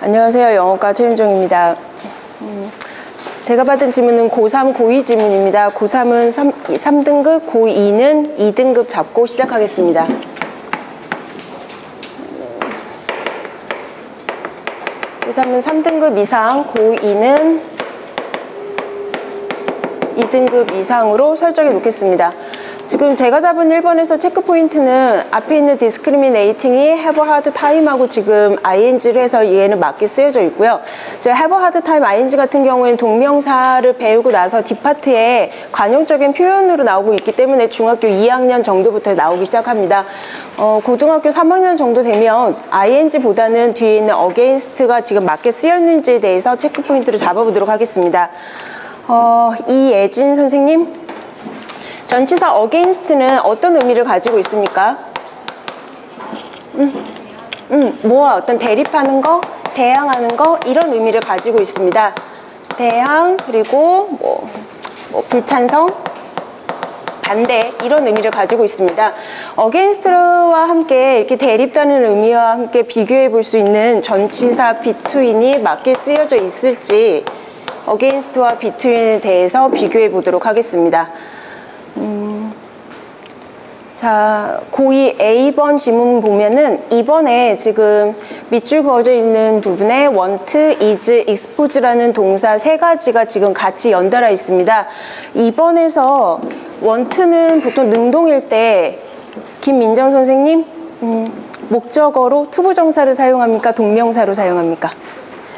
안녕하세요. 영어과 최윤정입니다. 제가 받은 질문은 고3, 고2 질문입니다. 고3은 3등급, 고2는 2등급 잡고 시작하겠습니다. 고3은 3등급 이상, 고2는 2등급 이상으로 설정해 놓겠습니다. 지금 제가 잡은 1번에서 체크 포인트는 앞에 있는 discriminating이 have a hard time하고 지금 ing를 해서 얘는 맞게 쓰여져 있고요. 제가 have a hard time ing 같은 경우에는 동명사를 배우고 나서 뒷파트에 관용적인 표현으로 나오고 있기 때문에 중학교 2학년 정도부터 나오기 시작합니다. 고등학교 3학년 정도 되면 ing보다는 뒤에 있는 against가 지금 맞게 쓰였는지에 대해서 체크 포인트를 잡아보도록 하겠습니다. 이예진 선생님, 전치사 against는 어떤 의미를 가지고 있습니까? 뭐와 어떤 대립하는 거, 대항하는 거, 이런 의미를 가지고 있습니다. 대항, 그리고 뭐 불찬성, 반대, 이런 의미를 가지고 있습니다. against와 함께 이렇게 대립하는 의미와 함께 비교해 볼 수 있는 전치사 between이 맞게 쓰여져 있을지 against와 between에 대해서 비교해 보도록 하겠습니다. 자, 고2 A번 지문 보면은 2번에 지금 밑줄 그어져 있는 부분에 want, is, expose라는 동사 세 가지가 지금 같이 연달아 있습니다. 2번에서 want는 보통 능동일 때 김민정 선생님, 목적어로 투부정사를 사용합니까? 동명사로 사용합니까?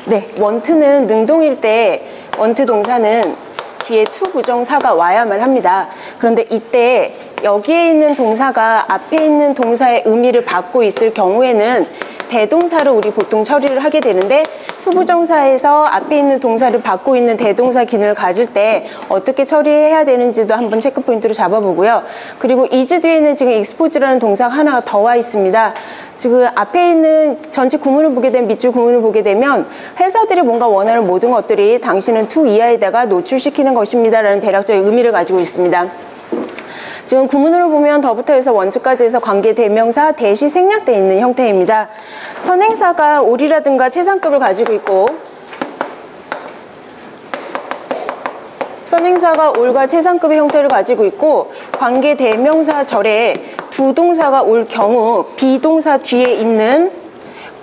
네, want는 능동일 때 want 동사는 뒤에 투부정사가 와야만 합니다. 그런데 이때 여기에 있는 동사가 앞에 있는 동사의 의미를 받고 있을 경우에는 대동사로 우리 보통 처리를 하게 되는데, 투부정사에서 앞에 있는 동사를 받고 있는 대동사 기능을 가질 때 어떻게 처리해야 되는지도 한번 체크 포인트로 잡아보고요. 그리고 is 뒤에는 지금 expose라는 동사가 하나 더 와 있습니다. 지금 앞에 있는 전체 구문을 보게 되면, 밑줄 구문을 보게 되면 회사들이 뭔가 원하는 모든 것들이 당신은 to 이하에다가 노출시키는 것입니다 라는 대략적인 의미를 가지고 있습니다. 지금 구문으로 보면 더부터 해서 원주까지 해서 관계 대명사 대시 생략되어 있는 형태입니다. 선행사가 올이라든가 최상급을 가지고 있고, 선행사가 올과 최상급의 형태를 가지고 있고, 관계 대명사 절에 두 동사가 올 경우 비동사 뒤에 있는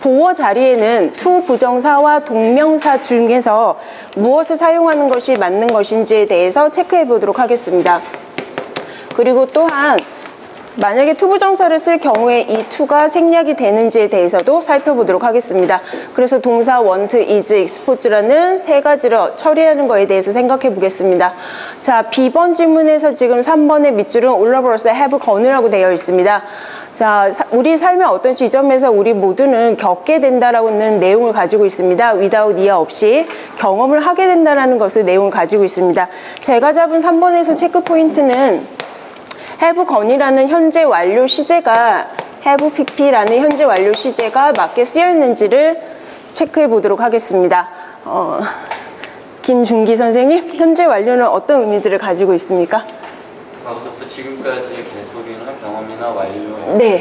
보어 자리에는 투 부정사와 동명사 중에서 무엇을 사용하는 것이 맞는 것인지에 대해서 체크해 보도록 하겠습니다. 그리고 또한 만약에 투부정사를 쓸 경우에 이 투가 생략이 되는지에 대해서도 살펴보도록 하겠습니다. 그래서 동사 want, is, expose라는 세 가지를 처리하는 거에 대해서 생각해 보겠습니다. 자, B번 질문에서 지금 3번의 밑줄은 all of us have gone이라고 되어 있습니다. 자, 우리 삶의 어떤 지점에서 우리 모두는 겪게 된다라는 내용을 가지고 있습니다. without 이하 없이 경험을 하게 된다라는 것을 내용을 가지고 있습니다. 제가 잡은 3번에서 체크 포인트는 have gone이라는 현재 완료 시제가 have pp라는 현재 완료 시제가 맞게 쓰여 있는지를 체크해 보도록 하겠습니다. 김준기 선생님, 현재 완료는 어떤 의미들을 가지고 있습니까? 아까부터 지금까지의 개소리는 경험이나 완료. 네,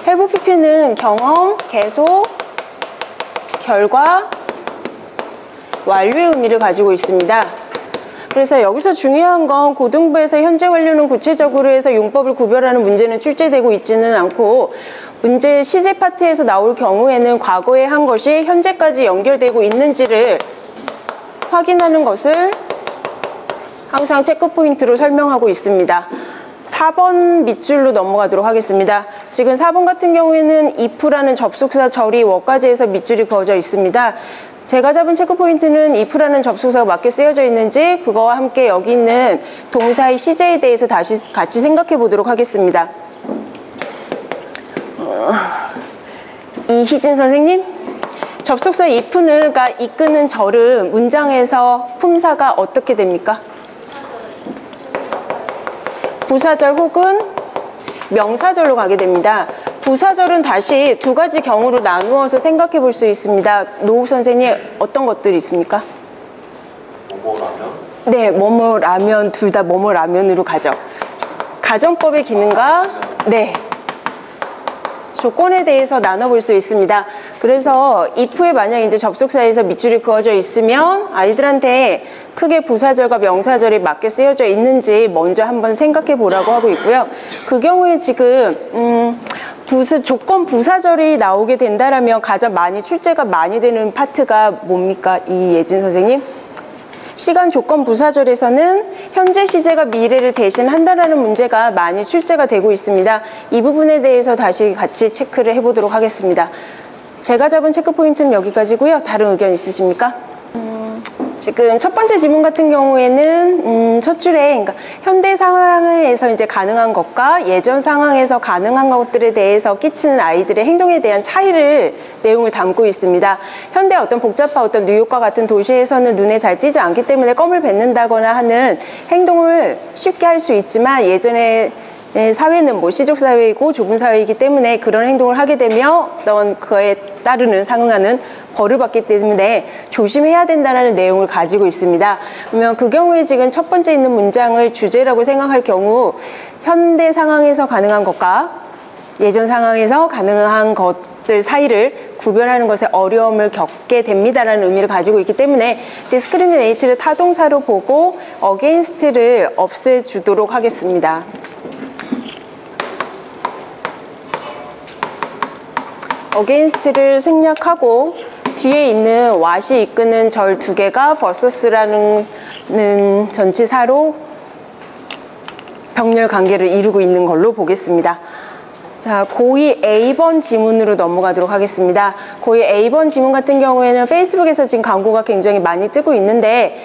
have pp는 경험, 계속, 결과, 완료의 의미를 가지고 있습니다. 그래서 여기서 중요한 건 고등부에서 현재 완료는 구체적으로 해서 용법을 구별하는 문제는 출제되고 있지는 않고, 문제 시제 파트에서 나올 경우에는 과거에 한 것이 현재까지 연결되고 있는지를 확인하는 것을 항상 체크 포인트로 설명하고 있습니다. 4번 밑줄로 넘어가도록 하겠습니다. 지금 4번 같은 경우에는 if라는 접속사 절이 워까지 해서 밑줄이 그어져 있습니다. 제가 잡은 체크 포인트는 if라는 접속사가 맞게 쓰여져 있는지, 그거와 함께 여기 있는 동사의 시제에 대해서 다시 같이 생각해 보도록 하겠습니다. 이희진 선생님, 접속사 if가 이끄는 절은 문장에서 품사가 어떻게 됩니까? 부사절 혹은 명사절로 가게 됩니다. 부사절은 다시 두 가지 경우로 나누어서 생각해 볼 수 있습니다. 노우 선생님, 어떤 것들이 있습니까? 뭐뭐라면? 네, 뭐뭐라면, 둘 다 뭐뭐라면으로 가죠. 가정법의 기능과, 네, 조건에 대해서 나눠볼 수 있습니다. 그래서 if에 만약 이제 접속사에서 밑줄이 그어져 있으면 아이들한테 크게 부사절과 명사절이 맞게 쓰여져 있는지 먼저 한번 생각해 보라고 하고 있고요. 그 경우에 지금 조건 부사절이 나오게 된다라면 가장 많이 출제가 많이 되는 파트가 뭡니까? 이예진 선생님? 시간 조건 부사절에서는 현재 시제가 미래를 대신한다라는 문제가 많이 출제가 되고 있습니다. 이 부분에 대해서 다시 같이 체크를 해보도록 하겠습니다. 제가 잡은 체크 포인트는 여기까지고요. 다른 의견 있으십니까? 지금 첫 번째 지문 같은 경우에는 첫 줄에 그러니까 현대 상황에서 이제 가능한 것과 예전 상황에서 가능한 것들에 대해서 끼치는 아이들의 행동에 대한 차이를 내용을 담고 있습니다. 현대 어떤 복잡한 어떤 뉴욕과 같은 도시에서는 눈에 잘 띄지 않기 때문에 껌을 뱉는다거나 하는 행동을 쉽게 할 수 있지만 예전에 사회는 뭐 시족 사회이고 좁은 사회이기 때문에 그런 행동을 하게 되면 어떤 그에 따르는 상응하는 벌을 받기 때문에 조심해야 된다는 내용을 가지고 있습니다. 그러면 그 경우에 지금 첫 번째 있는 문장을 주제라고 생각할 경우 현대 상황에서 가능한 것과 예전 상황에서 가능한 것들 사이를 구별하는 것에 어려움을 겪게 됩니다라는 의미를 가지고 있기 때문에 discriminate를 타동사로 보고 against를 없애주도록 하겠습니다. against를 생략하고 뒤에 있는 what이 이끄는 절 두 개가 versus라는 전치사로 병렬 관계를 이루고 있는 걸로 보겠습니다. 자, 고2 A번 지문으로 넘어가도록 하겠습니다. 고2 A번 지문 같은 경우에는 페이스북에서 지금 광고가 굉장히 많이 뜨고 있는데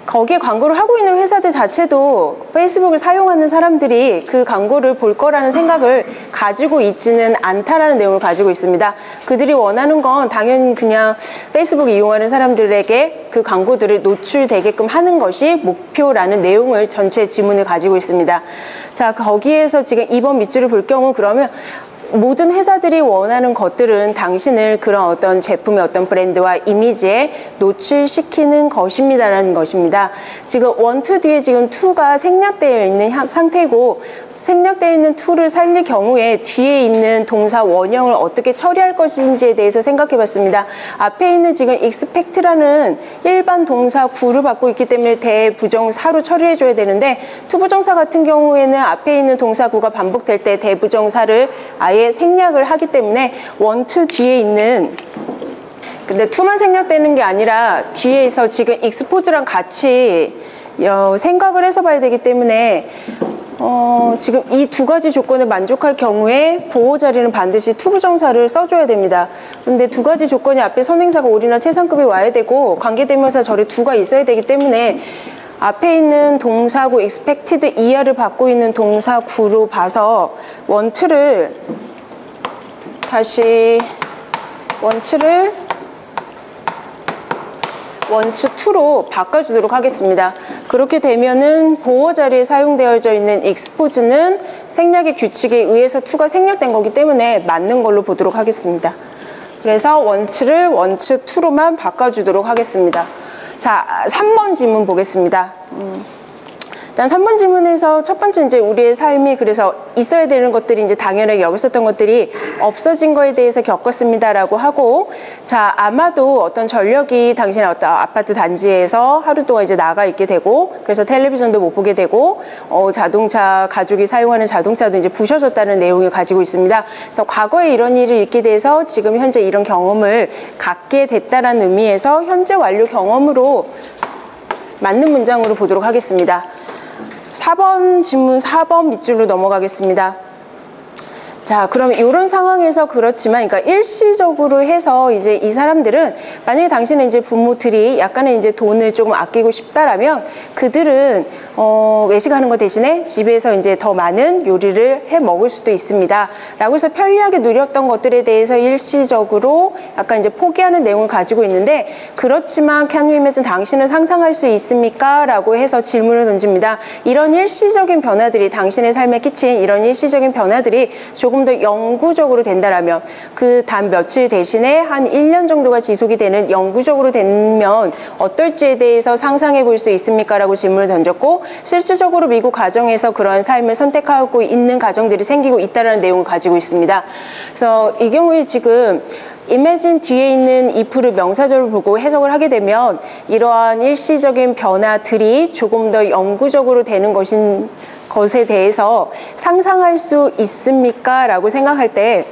거기에 광고를 하고 있는 회사들 자체도 페이스북을 사용하는 사람들이 그 광고를 볼 거라는 생각을 가지고 있지는 않다라는 내용을 가지고 있습니다. 그들이 원하는 건 당연히 그냥 페이스북 이용하는 사람들에게 그 광고들을 노출되게끔 하는 것이 목표라는 내용을 전체 지문을 가지고 있습니다. 자, 거기에서 지금 2번 밑줄을 볼 경우 그러면 모든 회사들이 원하는 것들은 당신을 그런 어떤 제품의 어떤 브랜드와 이미지에 노출시키는 것입니다라는 것입니다. 지금 want 뒤에 지금 to가 생략되어 있는 상태고 생략되어 있는 to를 살릴 경우에 뒤에 있는 동사 원형을 어떻게 처리할 것인지에 대해서 생각해 봤습니다. 앞에 있는 지금 expect라는 일반 동사 구를 받고 있기 때문에 대부정사로 처리해 줘야 되는데 투부정사 같은 경우에는 앞에 있는 동사 구가 반복될 때 대부정사를 아예 생략을 하기 때문에 want 뒤에 있는 근데 to만 생략되는 게 아니라 뒤에서 지금 expose랑 같이 생각을 해서 봐야 되기 때문에 지금 이 두 가지 조건을 만족할 경우에 보호 자리는 반드시 투부정사를 써줘야 됩니다. 근데 두 가지 조건이 앞에 선행사가 올이나 최상급이 와야 되고 관계대명사 절에 두가 있어야 되기 때문에 앞에 있는 동사구 expected 이하를 받고 있는 동사구로 봐서 want를 다시 want to로 바꿔주도록 하겠습니다. 그렇게 되면은 보호 자리에 사용되어져 있는 expose는 생략의 규칙에 의해서 to가 생략된 거기 때문에 맞는 걸로 보도록 하겠습니다. 그래서 want를 want to로만 바꿔주도록 하겠습니다. 자, 3번 지문 보겠습니다. 일단 3번 질문에서 첫 번째 이제 우리의 삶이 그래서 있어야 되는 것들이 이제 당연하게 여겼었던 것들이 없어진 거에 대해서 겪었습니다라고 하고 자 아마도 어떤 전력이 당신의 어떤 아파트 단지에서 하루 동안 이제 나가 있게 되고 그래서 텔레비전도 못 보게 되고 자동차 가족이 사용하는 자동차도 이제 부셔졌다는 내용을 가지고 있습니다. 그래서 과거에 이런 일을 있게 돼서 지금 현재 이런 경험을 갖게 됐다라는 의미에서 현재 완료 경험으로 맞는 문장으로 보도록 하겠습니다. 4번 질문 4번 밑줄로 넘어가겠습니다. 자, 그럼 이런 상황에서 그렇지만, 그러니까 일시적으로 해서 이제 이 사람들은 만약에 당신은 이제 부모들이 약간의 이제 돈을 조금 아끼고 싶다라면 그들은 외식하는 것 대신에 집에서 이제 더 많은 요리를 해 먹을 수도 있습니다. 라고 해서 편리하게 누렸던 것들에 대해서 일시적으로 약간 이제 포기하는 내용을 가지고 있는데 그렇지만 can you imagine 당신은 상상할 수 있습니까? 라고 해서 질문을 던집니다. 이런 일시적인 변화들이 당신의 삶에 끼친 이런 일시적인 변화들이 조금 더 영구적으로 된다라면 그 단 며칠 대신에 한 1년 정도가 지속이 되는 영구적으로 되면 어떨지에 대해서 상상해 볼 수 있습니까? 라고 질문을 던졌고 실질적으로 미국 가정에서 그런 삶을 선택하고 있는 가정들이 생기고 있다는 내용을 가지고 있습니다. 그래서 이 경우에 지금 imagine 뒤에 있는 if를 명사절을 보고 해석을 하게 되면 이러한 일시적인 변화들이 조금 더 영구적으로 되는 것에 대해서 상상할 수 있습니까? 라고 생각할 때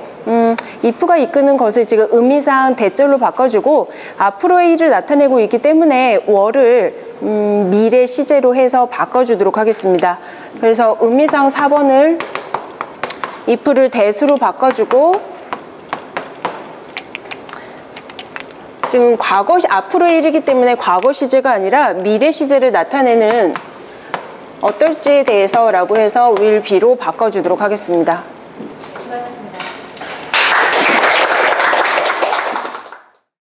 if가 이끄는 것을 지금 의미상 대절로 바꿔주고 앞으로의 일을 나타내고 있기 때문에 were를 미래 시제로 해서 바꿔주도록 하겠습니다. 그래서 의미상 4번을 if를 대수로 바꿔주고 지금 앞으로의 일이기 때문에 과거 시제가 아니라 미래 시제를 나타내는 어떨지에 대해서 라고 해서 will be로 바꿔주도록 하겠습니다.